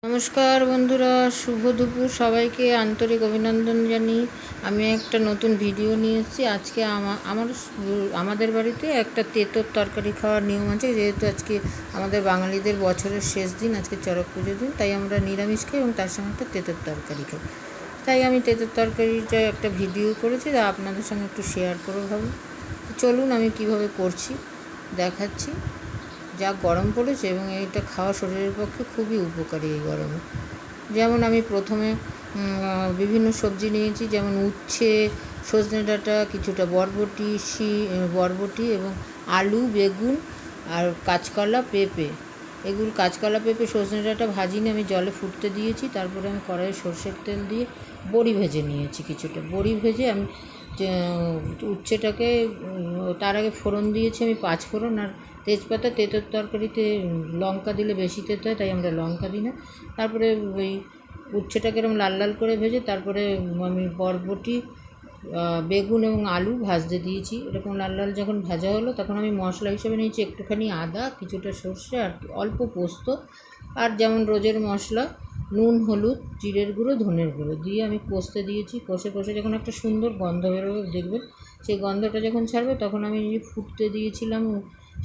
নমস্কার বন্ধুরা, শুভ দুপুর। সবাইকে আন্তরিক অভিনন্দন জানিয়ে আমি একটা নতুন ভিডিও নিয়ে এসেছি। আজকে আমাদের বাড়িতে একটা তেঁতোর তরকারি খাওয়ার নিয়ম আছে। যেহেতু আজকে আমাদের বাঙালিদের বছরের শেষ দিন, আজকে চড়ক পুজোর দিন, তাই আমরা নিরামিষ খাই এবং তার সঙ্গে একটা তেঁতোর তরকারি খাই। তাই আমি তেঁতোর তরকারিটা একটা ভিডিও করেছি, তা আপনাদের সঙ্গে একটু শেয়ার করে ভাবি। চলুন আমি কিভাবে করছি দেখাচ্ছি। যা গরম পড়েছে এবং এইটা খাওয়া শরীরের পক্ষে খুবই উপকারী এই গরমে। যেমন আমি প্রথমে বিভিন্ন সবজি নিয়েছি, যেমন উচ্ছে, সজনে ডাঁটা, কিছুটা বরবটি এবং আলু, বেগুন আর কাঁচকলা, পেঁপে। এগুলো কাঁচকলা, পেঁপে, সজনে ডাঁটা ভাজিনি, আমি জলে ফুটতে দিয়েছি। তারপরে আমি কড়াইয়ে সরষের তেল দিয়ে বড়ি ভেজে নিয়েছি। কিছুটা বড়ি ভেজে আমি উচ্ছেটাকে তার আগে ফোড়ন দিয়েছি আমি 5 ফোড়ন আর তেজপাতা। তেঁতোর তরকারিতে লঙ্কা দিলে বেশি তেঁতো হয়, তাই আমরা লঙ্কা দিই না। তারপরে ওই উচ্ছেটাকে এরকম লাল লাল করে ভেজে তারপরে আমি বরবটি, বেগুন এবং আলু ভাজতে দিয়েছি। এরকম লাল লাল যখন ভাজা হলো, তখন আমি মশলা হিসেবে নিয়েছি একটুখানি আদা, কিছুটা সর্ষে আর অল্প পোস্ত, আর যেমন রোজের মশলা নুন, হলুদ, জিরের গুঁড়ো, ধনের গুঁড়ো দিয়ে আমি কষতে দিয়েছি। কষে যখন একটা সুন্দর গন্ধ বেরোবে, দেখবেন সেই গন্ধটা যখন ছাড়বে, তখন আমি ফুটতে দিয়েছিলাম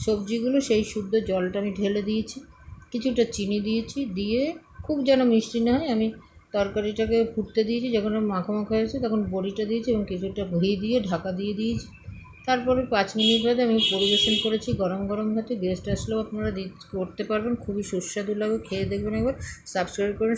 সবজিগুলো, সেই শুদ্ধ জলটা আমি ঢেলে দিয়েছি। কিছুটা চিনি দিয়েছি, দিয়ে খুব যেন মিষ্টি না হয় আমি তরকারিটাকে ফুটতে দিয়েছি। যখন মাখা হয়েছে তখন বড়িটা দিয়েছি এবং কিছুটা ঘি দিয়ে ঢাকা দিয়ে দিয়েছি। তারপরে 5 মিনিট বাদে আমি পরিবেশন করেছি গরম গরম ভাতে। গেস্ট আসলেও আপনারা করতে পারবেন, খুবই সুস্বাদু লাগে। খেয়ে দেখবেন একবার, সাবস্ক্রাইব করুন।